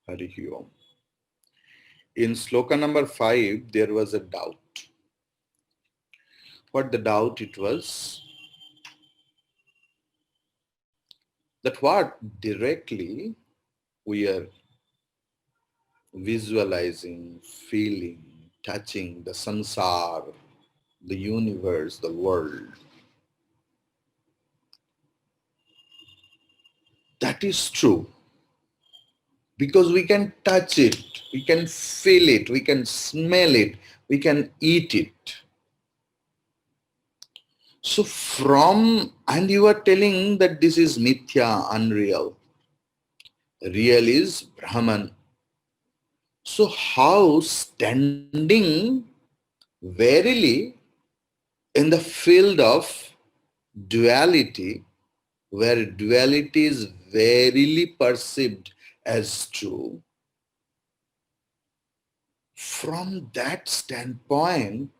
Harihi Om. In sloka number 5, there was a doubt. What the doubt it was? That what directly we are visualizing, feeling, touching the samsara, the universe, the world. That is true because we can touch it, we can feel it, we can smell it, we can eat it. So and you are telling that this is mithya, unreal. Real is Brahman. So how standing verily in the field of duality, where duality is verily perceived as true, from that standpoint,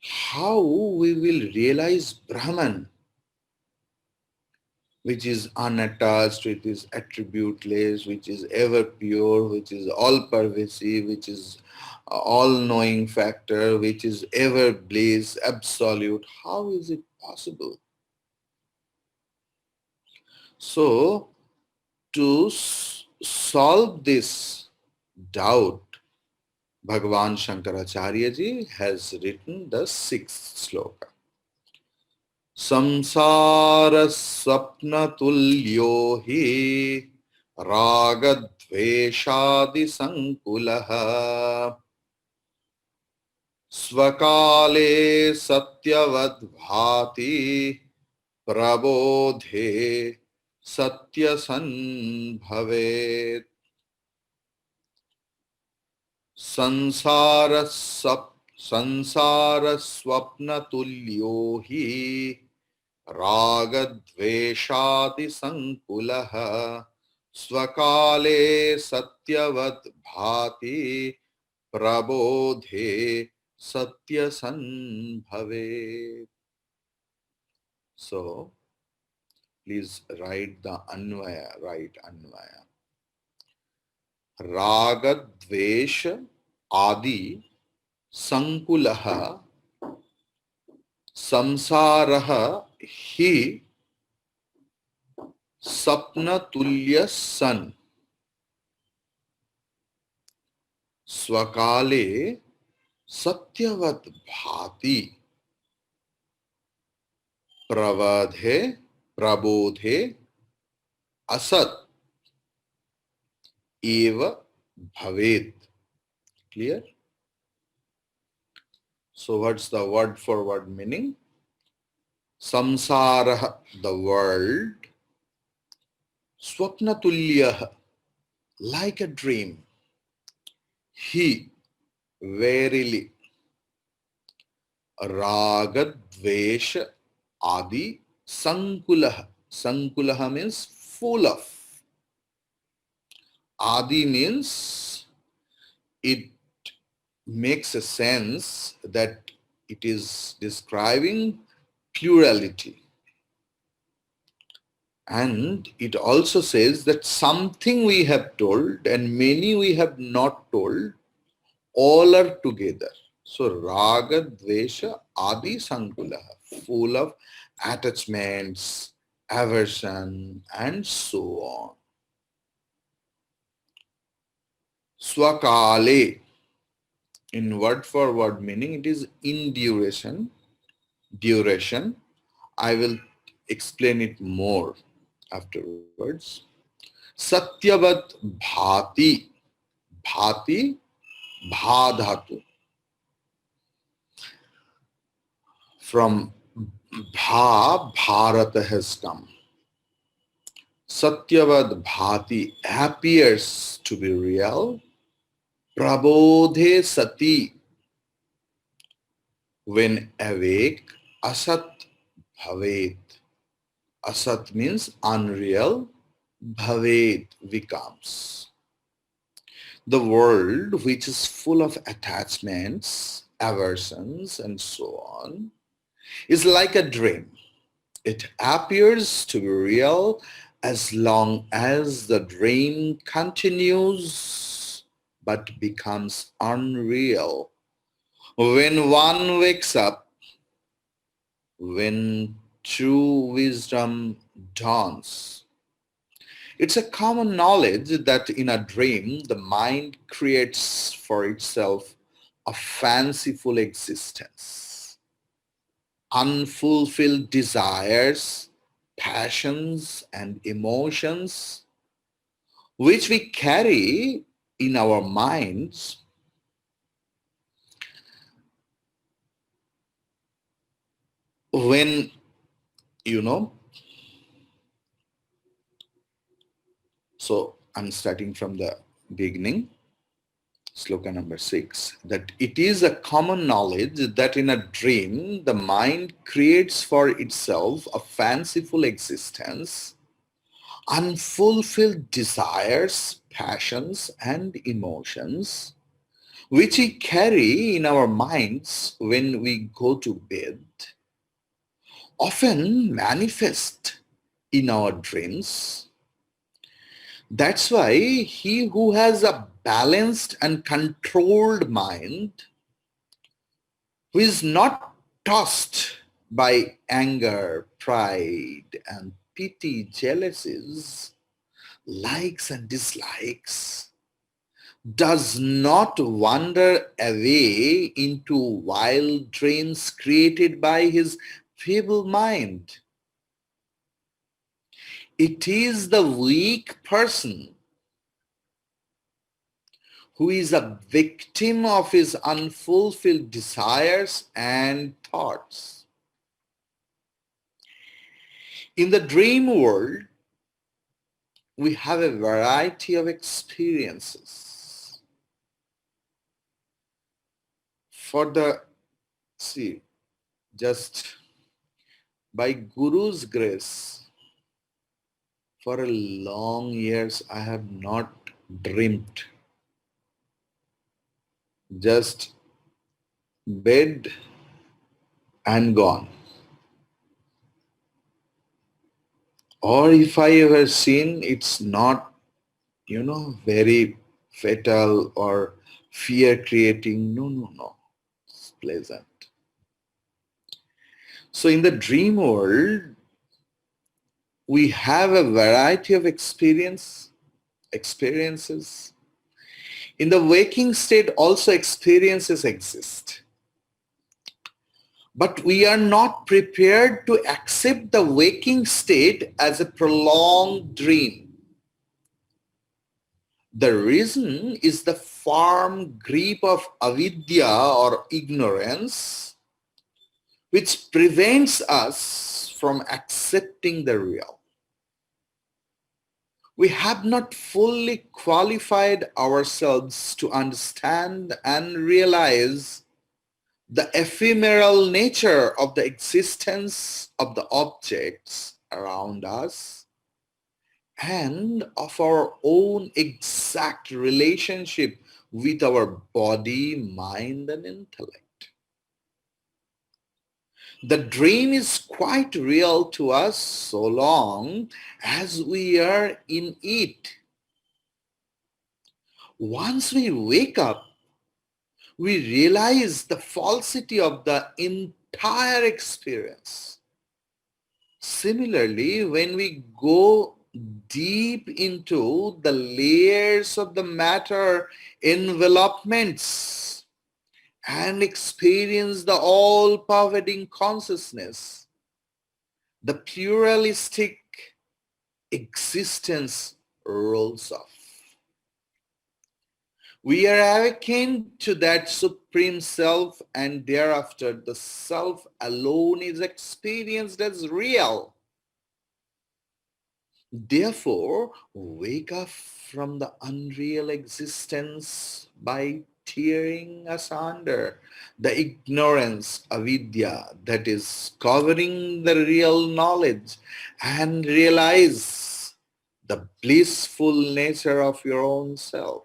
how we will realize Brahman, which is unattached, which is attributeless, which is ever pure, which is all pervasive, which is all knowing factor, which is ever bliss, absolute. How is it possible? So, to solve this doubt, Bhagavan Shankaracharya ji has written the 6th sloka. Samsara swapna tulyo hi ragadveshadi sankulaha swakale satyavad bhati prabodhe satyasan bhavet. Sansara swapna tulyo hi ragadveshadi sankulaha swakale satyavat bhati prabodhe satyasan bhavet. So, please write the anvaya, write anvaya. Ragadvesh adi sankulaha samsaraha hi sapna tulya san swakale satyavat bhati prabodhe asat eva bhavet. Clear? So what's the word for word meaning? Samsara, the world, swapna tulya, like a dream. He, verily, ragadvesha adi sankulaha. Sankulaha means full of. Adi means it makes a sense that it is describing plurality. And it also says that something we have told and many we have not told, all are together. So raga, dvesha, adi sankulaha, full of attachments, aversion, and so on. Swakale, in word for word meaning, it is in duration. Duration. I will explain it more afterwards. Satyavat bhati. Bhati, bhadhatu. From Bharata has come. Satyavad bhati appears to be real. Prabodhe sati, when awake, asat bhavet. Asat means unreal, bhavet becomes. The world, which is full of attachments, aversions, and so on, is like a dream. It appears to be real, as long as the dream continues but becomes unreal. When one wakes up, when true wisdom dawns, it's a common knowledge that in a dream, the mind creates for itself a fanciful existence, unfulfilled desires, passions, and emotions, which we carry in our minds when, you know, so I'm starting from the beginning. Sloka number 6, that it is a common knowledge that in a dream the mind creates for itself a fanciful existence, unfulfilled desires, passions, and emotions, which we carry in our minds when we go to bed, often manifest in our dreams. That's why he who has a balanced and controlled mind, who is not tossed by anger, pride, and pity, jealousies, likes and dislikes, does not wander away into wild dreams created by his feeble mind. It is the weak person who is a victim of his unfulfilled desires and thoughts. In the dream world, we have a variety of experiences. Just by Guru's grace, for a long years I have not dreamt. Just bed and gone. Or if I ever seen, it's not, very fatal or fear creating. No, no, no. It's pleasant. So in the dream world, we have a variety of experiences. In the waking state also experiences exist. But we are not prepared to accept the waking state as a prolonged dream. The reason is the firm grip of avidya or ignorance, which prevents us from accepting the real. We have not fully qualified ourselves to understand and realize the ephemeral nature of the existence of the objects around us and of our own exact relationship with our body, mind, and intellect. The dream is quite real to us so long as we are in it. Once we wake up, we realize the falsity of the entire experience. Similarly, when we go deep into the layers of the matter envelopments and experience the all-pervading consciousness, the pluralistic existence rolls off. We are awakened to that supreme self, and thereafter the self alone is experienced as real. Therefore, wake up from the unreal existence by tearing asunder the ignorance, avidya, that is covering the real knowledge, and realize the blissful nature of your own self.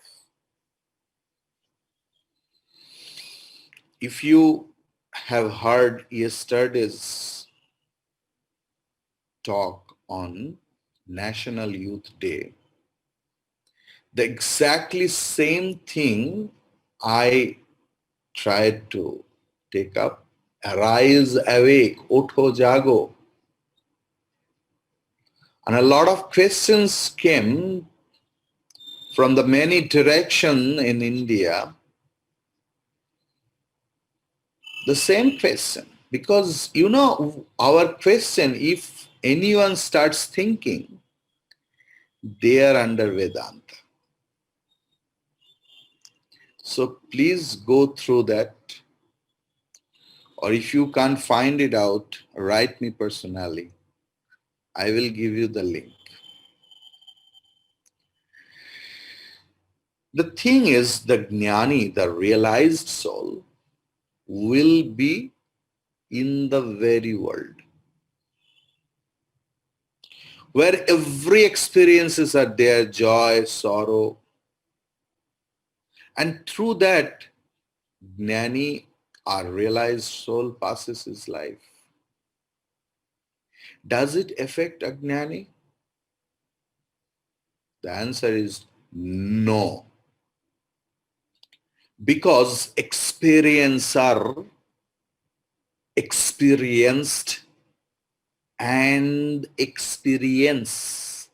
If you have heard yesterday's talk on National Youth Day, the exactly same thing I tried to take up. Arise, awake, utho jago. And a lot of questions came from the many directions in India. The same question. Because, our question, if anyone starts thinking, they are under Vedanta. So please go through that. Or if you can't find it out, write me personally. I will give you the link. The thing is, the jnani, the realized soul, will be in the very world where every experiences are there, joy, sorrow. And through that, jnani, our realized soul, passes his life. Does it affect ajnani? The answer is no. Because experiencer, experienced, and experience,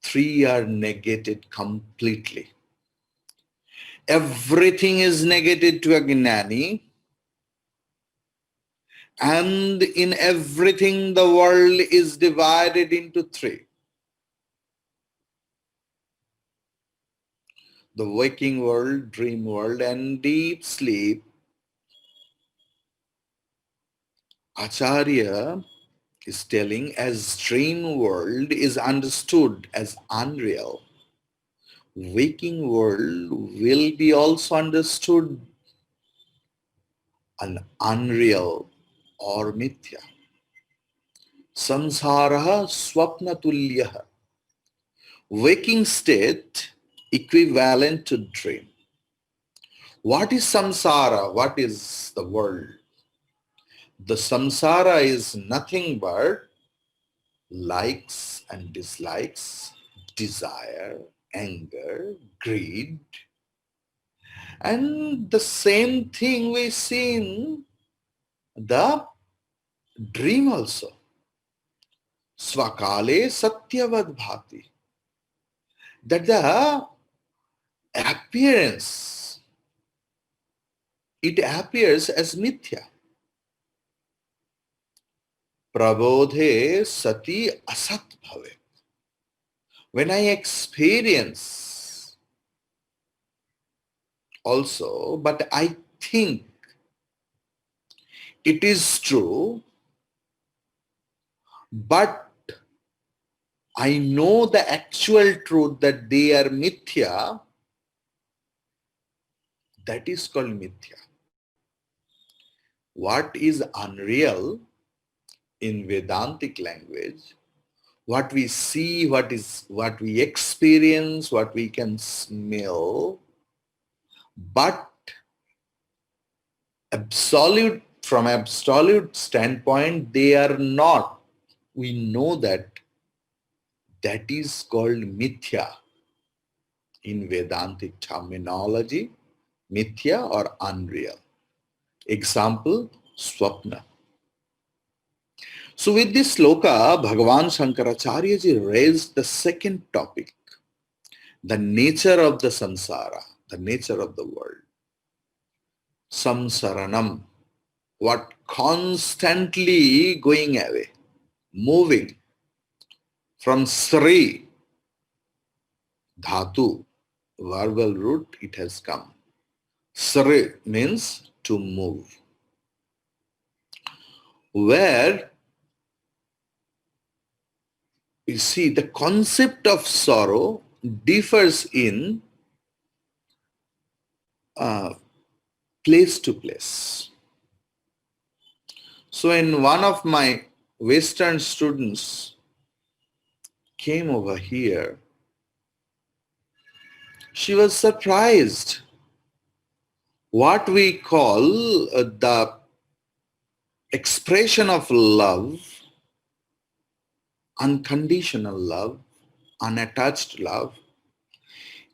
three are negated completely. Everything is negated to a jnani, and in everything the world is divided into three. The waking world, dream world, and deep sleep. Acharya is telling, as dream world is understood as unreal, waking world will be also understood an unreal or mithya. Samsara swapna tulyaha. Waking state equivalent to dream. What is samsara? What is the world? The samsara is nothing but likes and dislikes, desire, anger, greed. And the same thing we see in the dream also. Swakale satyavad bhati. That the appearance, it appears as mithya. Prabodhe sati asat bhavet. When I experience also, but I think it is true, but I know the actual truth that they are mithya, that is called mithya. What is unreal in Vedantic language, what we see, what we experience, what we can smell, but from absolute standpoint, they are not. We know that is called mithya in Vedantic terminology, mithya or unreal. Example, swapna. So with this sloka, Bhagavan Shankaracharya ji raised the second topic, the nature of the samsara, the nature of the world. Samsaranam, what constantly going away, moving from Sri, Dhatu, verbal root, it has come. Sri means to move. Where you see the concept of sorrow differs in place to place. So when one of my Western students came over here, she was surprised. What we call the expression of love unconditional love, unattached love.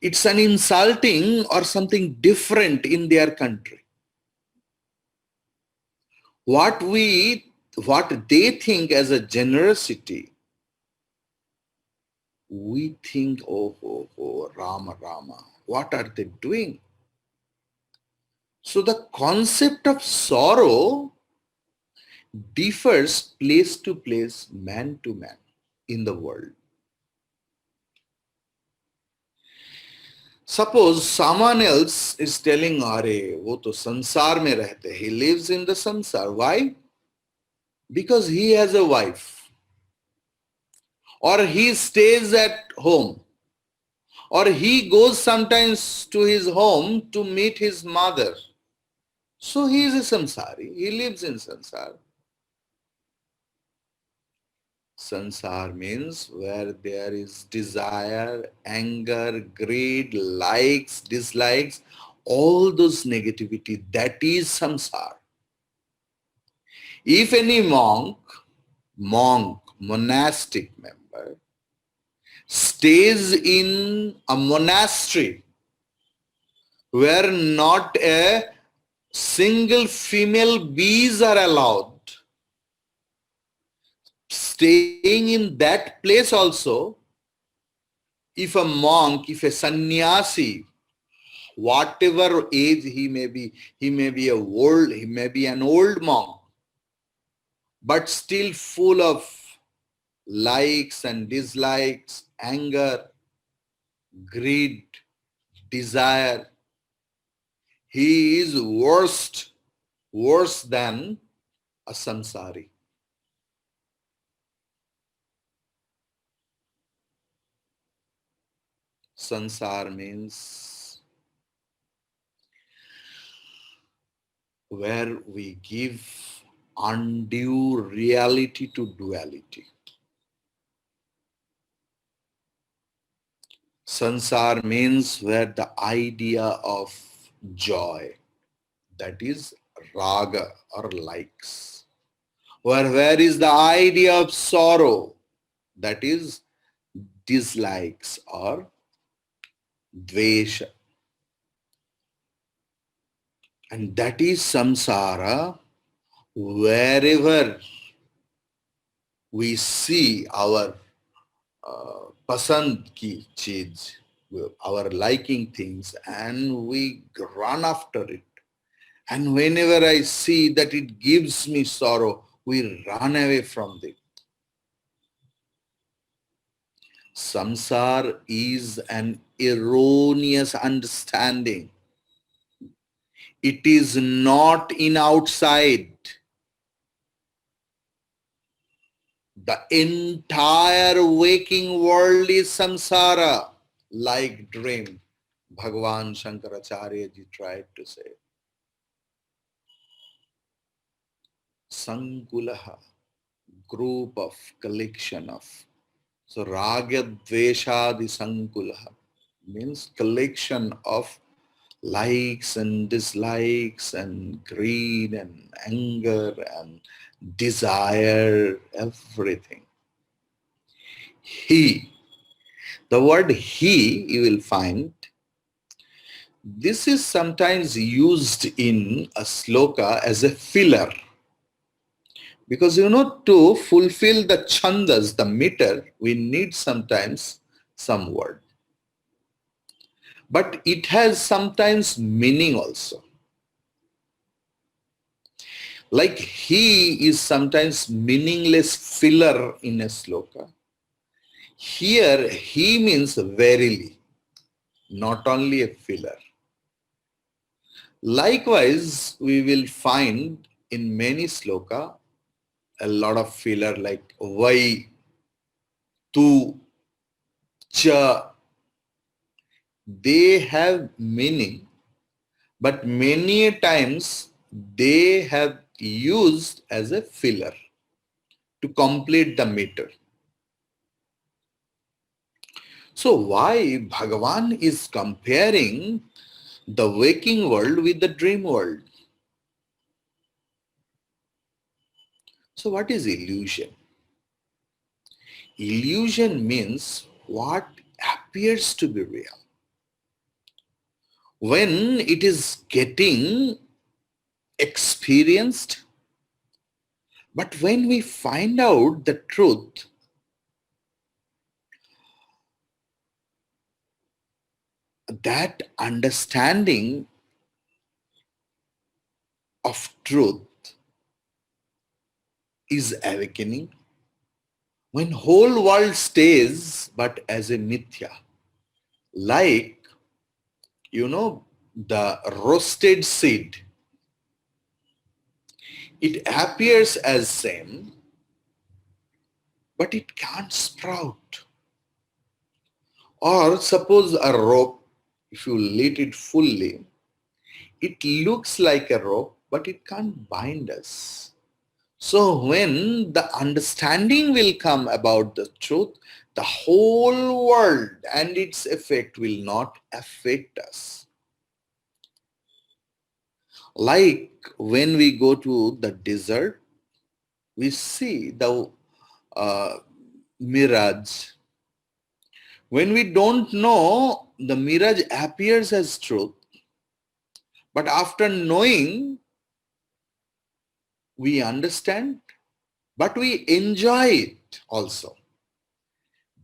It's an insulting or something different in their country. What they think as a generosity, we think, oh, Rama, Rama, what are they doing? So the concept of sorrow differs place to place, man to man in the world. Suppose someone else is telling, "Are, wo to sansar mein rehte." He lives in the sansar. Why? Because he has a wife, or he stays at home, or he goes sometimes to his home to meet his mother. So he is a samsari. He lives in sansar. Sansar means where there is desire, anger, greed, likes, dislikes, all those negativity, that is samsar. If any monastic member, stays in a monastery where not a single female bees are allowed, staying in that place also, if a monk, if a sannyasi, whatever age he may be an old monk, but still full of likes and dislikes, anger, greed, desire, he is worse than a samsari. Sansar means where we give undue reality to duality. Sansar means where the idea of joy, that is raga or likes. Where is the idea of sorrow, that is dislikes or dvesha. And that is samsara, wherever we see our pasand ki cheez, our liking things, and we run after it. And whenever I see that it gives me sorrow, we run away from it. Samsar is an erroneous understanding. It is not in outside. The entire waking world is samsara, like dream. Bhagavan Shankaracharya ji tried to say. Sankulaha, group of, collection of. So raga dveshadi sankulaha means collection of likes and dislikes and greed and anger and desire, everything. The word he, you will find, this is sometimes used in a sloka as a filler. Because to fulfill the chandas, the meter, we need sometimes some word. But it has sometimes meaning also. Like he is sometimes meaningless filler in a sloka. Here, he means verily, not only a filler. Likewise, we will find in many sloka a lot of filler like vai, tu, cha. They have meaning, but many times they have used as a filler to complete the meter. So why Bhagavan is comparing the waking world with the dream world? So what is illusion? Illusion means what appears to be real. When it is getting experienced, but when we find out the truth, that understanding of truth is awakening. When whole world stays but as a mithya, like, the roasted seed, it appears as same, but it can't sprout. Or suppose a rope, if you lit it fully, it looks like a rope, but it can't bind us. So when the understanding will come about the truth, the whole world and its effect will not affect us. Like when we go to the desert, we see the mirage. When we don't know, the mirage appears as truth, but after knowing, we understand, but we enjoy it also.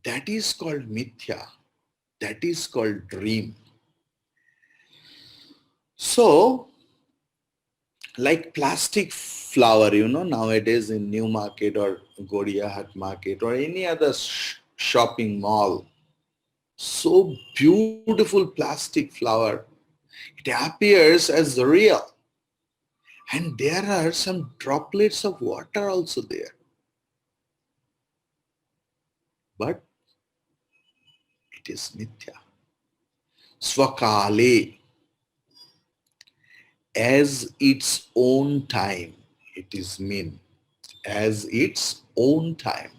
That is called mithya. That is called dream. So, like plastic flower, nowadays in New Market or Godiahat Market or any other shopping mall, so beautiful plastic flower, it appears as real. And there are some droplets of water also there. But it is mithya. Swakale, as its own time, it is mean, as its own time,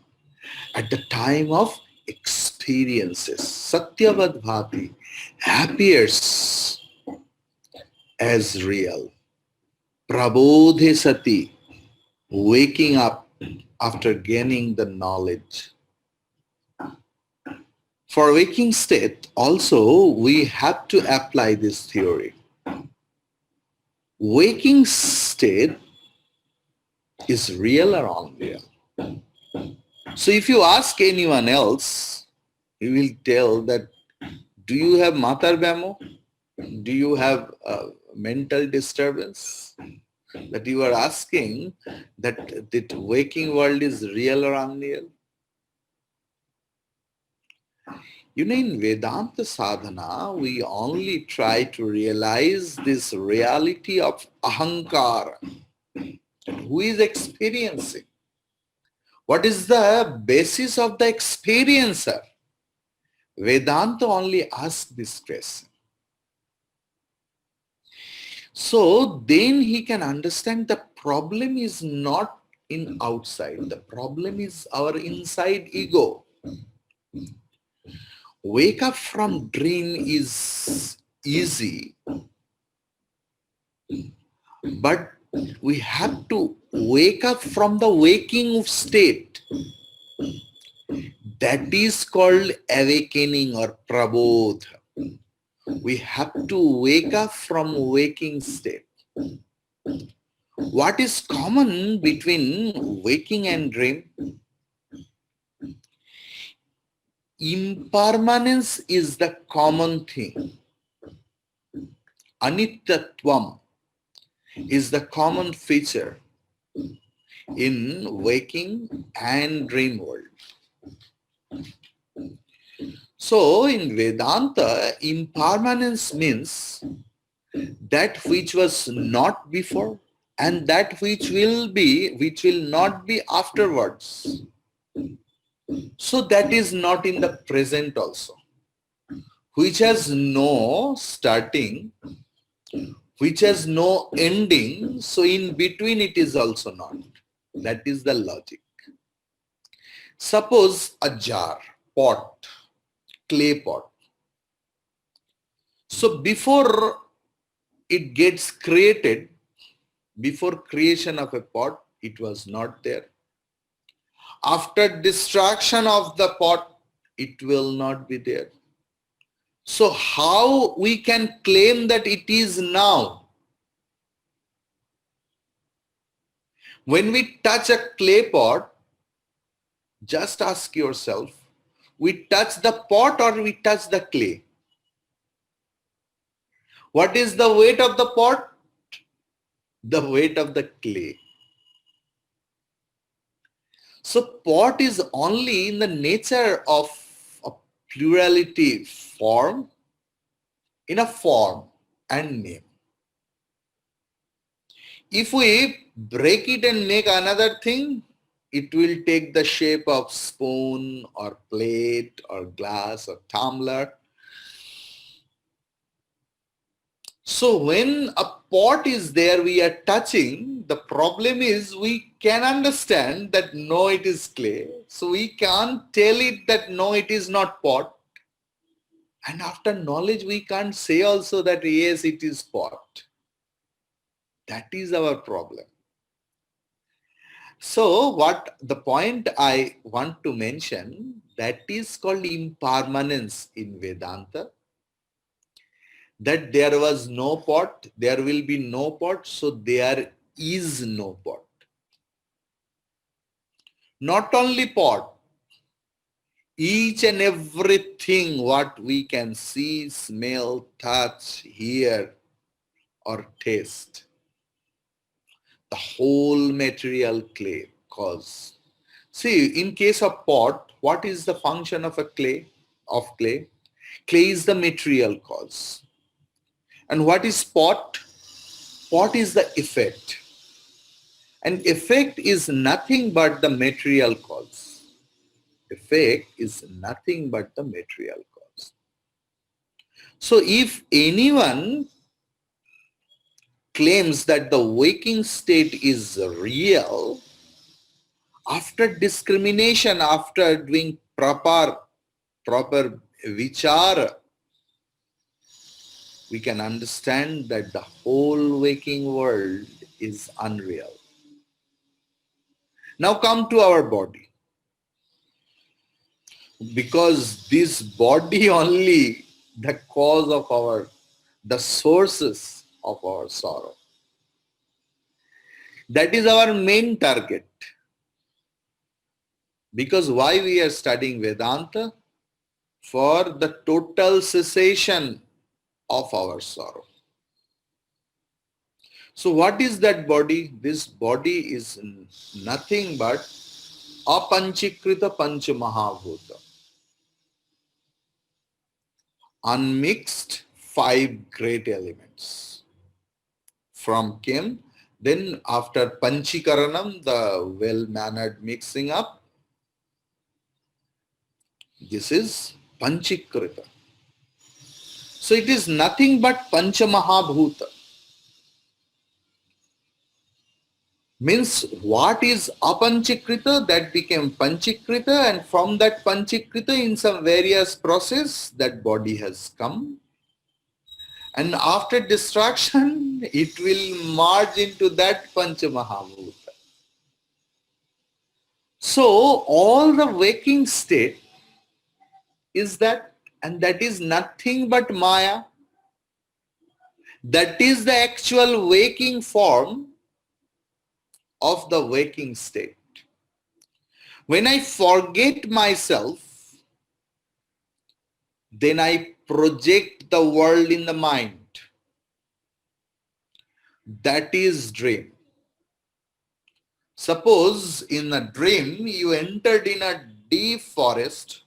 at the time of experiences. Satyavad bhati appears as real. Prabodhe sati, waking up after gaining the knowledge. For waking state, also we have to apply this theory. Waking state is real or unreal. So if you ask anyone else, he will tell that, do you have matar bemo? Do you have mental disturbance? That you are asking that the waking world is real or unreal? In Vedanta sadhana, we only try to realize this reality of ahankara. Who is experiencing? What is the basis of the experiencer? Vedanta only asks this question. So then he can understand the problem is not in outside. The problem is our inside ego. Wake up from dream is easy, but we have to wake up from the waking state. That is called awakening or prabodha. We have to wake up from waking state. What is common between waking and dream? Impermanence is the common thing. Anityatvam is the common feature in waking and dream world. So in Vedanta, impermanence means that which was not before and that which will not be afterwards. So that is not in the present also. Which has no starting, which has no ending, so in between it is also not. That is the logic. Suppose a jar, pot, clay pot. So before it gets created, before creation of a pot, it was not there. After destruction of the pot, it will not be there. So how we can claim that it is now? When we touch a clay pot, just ask yourself, we touch the pot or we touch the clay? What is the weight of the pot? The weight of the clay. So pot is only in the nature of a plurality form, in a form and name. If we break it and make another thing, it will take the shape of spoon or plate or glass or tumbler. So when a pot is there, we are touching, the problem is we can understand that no, it is clay. So we can't tell it that no, it is not pot. And after knowledge, we can't say also that yes, it is pot. That is our problem. So what the point I want to mention, that is called impermanence in Vedanta. That there was no pot, there will be no pot, so there is no pot. Not only pot, each and everything what we can see, smell, touch, hear, or taste, the whole material clay cause. See, in case of pot, what is the function of a clay? Clay is the material cause. And what is pot? Pot is the effect. And effect is nothing but the material cause. Effect is nothing but the material cause. So if anyone claims that the waking state is real, after discrimination, after doing proper vichara, we can understand that the whole waking world is unreal. Now come to our body. Because this body only the cause of the sources of our sorrow. That is our main target. Because why we are studying Vedanta? For the total cessation of our sorrow. So what is that body? This body is nothing but apanchikrita panchamahabhuta. Unmixed 5 great elements. From Kim, then after Panchikaranam, the well-mannered mixing up, this is Panchikrita. So it is nothing but Panchamahabhuta. Means what is apanchikrita, that became Panchikrita, and from that Panchikrita in some various process that body has come. And after destruction, it will merge into that Panchamahabhuta. So all the waking state is that, and that is nothing but Maya. That is the actual waking form of the waking state. When I forget myself, then I project the world in the mind. That is dream. Suppose in a dream you entered in a deep forest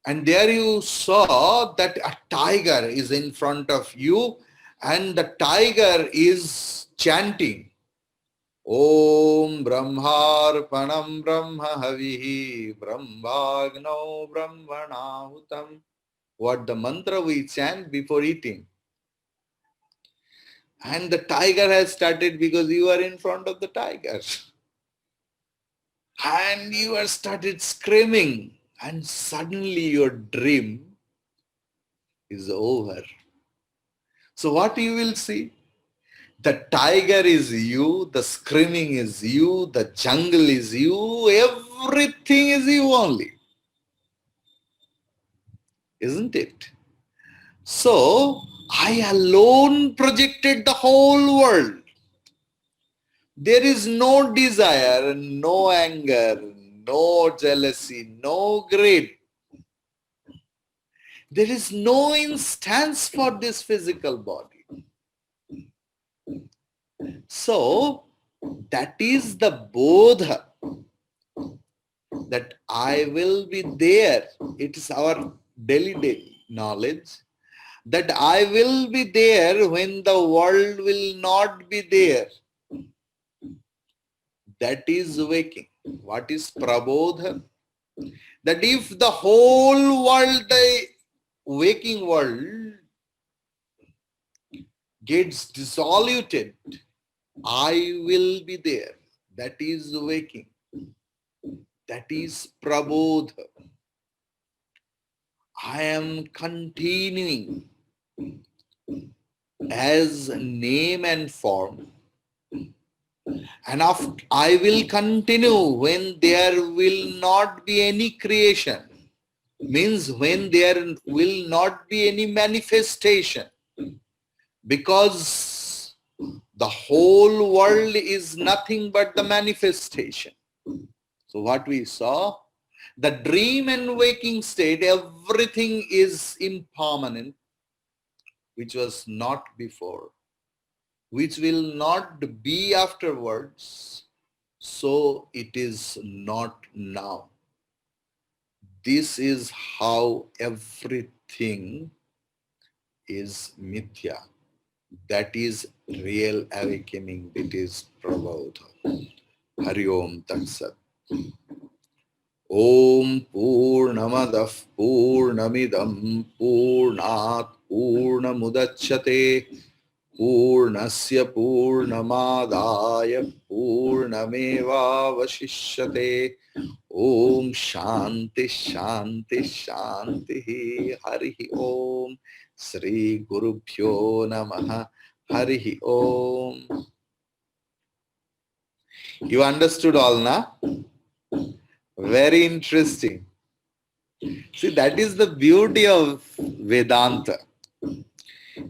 and there you saw that a tiger is in front of you and the tiger is chanting, Om Brahmarpanam Brahma Havihi Brahmagno Brahmanahutam. What the mantra we chant before eating. And the tiger has started because you are in front of the tiger. And you are started screaming and suddenly your dream is over. So what you will see? The tiger is you, the screaming is you, the jungle is you, everything is you only. Isn't it? So, I alone projected the whole world. There is no desire, no anger, no jealousy, no greed. There is no instance for this physical body. So, that is the bodha, that I will be there. It is our daily knowledge that I will be there when the world will not be there. That is waking. What is prabodha? That if the whole world, the waking world, gets dissoluted, I will be there. That is waking. That is prabodha. I am continuing as name and form. And I will continue when there will not be any creation. Means when there will not be any manifestation. Because the whole world is nothing but the manifestation. So what we saw, the dream and waking state, everything is impermanent, which was not before, which will not be afterwards. So it is not now. This is how everything is mithya. That is real awakening. It is prabodha. Hari Om Tat Sat. Om Purnamadah Purnamidam Purnat Purnamudachyate Purnasya Purnamadaya Purnameva Vashishyate. Om Shanti Shanti Shanti. Hari Om. Sri Gurubhyo Namaha. Hari Om. You understood all, na? Very interesting. See, that is the beauty of Vedanta.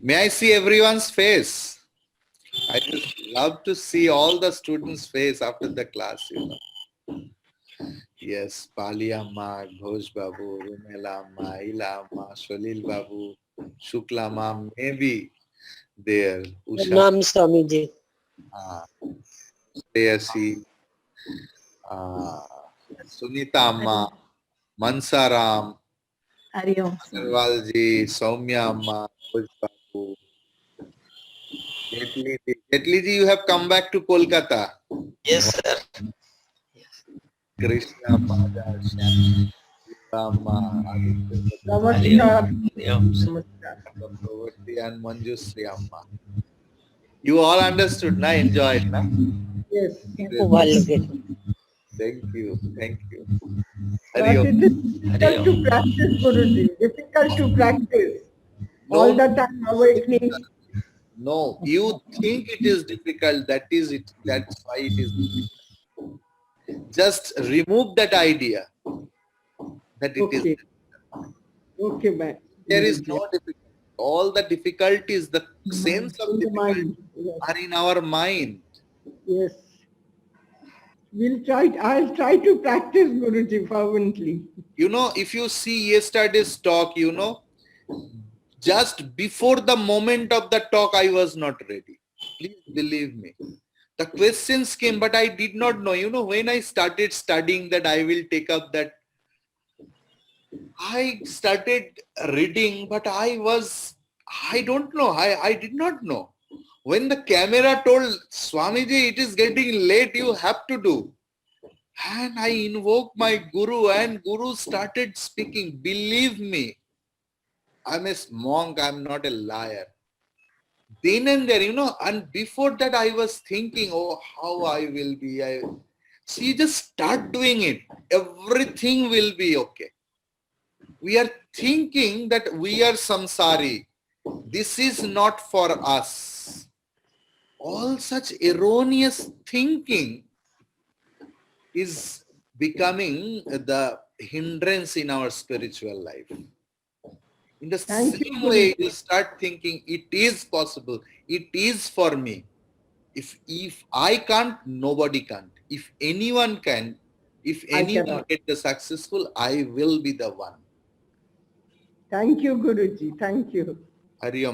May I see everyone's face? I just love to see all the students' face after the class, you know. Yes, Pali Amma, Ghosh Babu, Rumela Amma, Ila Amma, Shalil Babu, Shukla Amma, maybe there. Usha, Nam Swamiji. Prayasi, Sunita Amma, Mansaram, Hari Om. Agarwalji, Soumya Amma, Ghosh Babu, Jetliji. Jetliji, you have come back to Kolkata. Yes, sir. Krishna, Pada, Shyam, Amma, Aditya, Namaskar. Namaskar. Chakravarti and Manjusri Amma. You all understood, na? Enjoyed, na? Yes. खूप भारी लागेल. Thank you. Thank you. But Hari Om. it is difficult to practice, Guruji. Difficult to practice. No, All the time awakening. no, you think it is difficult. That is it. That's why it is difficult. Just remove that idea that it is. Okay. Okay, bye. There is no difficulty. All the difficulties, the sense of In the difficulty mind. Yes. are in our mind. Yes. I'll try to practice, Guruji, fervently. You know, if you see yesterday's talk, you know, just before the moment of the talk, I was not ready. Please believe me. The questions came, but I did not know. You know, when I started studying that I will take up that, I started reading, but I don't know. I did not know. When the camera told, Swamiji, it is getting late, you have to do. And I invoked my Guru, and Guru started speaking. Believe me, I'm a monk, I'm not a liar. Then and there, you know, and before that I was thinking, oh, how I will be. So you just start doing it. Everything will be okay. We are thinking that we are samsari. This is not for us. all such erroneous thinking is becoming the hindrance in our spiritual life. In the Thank you, same way, Guruji. you start thinking it is possible, it is for me. If I can't, nobody can't. If anyone can, if I anyone cannot. get the successful, I will be the one. Thank you, Guruji. Thank you. Hari Om.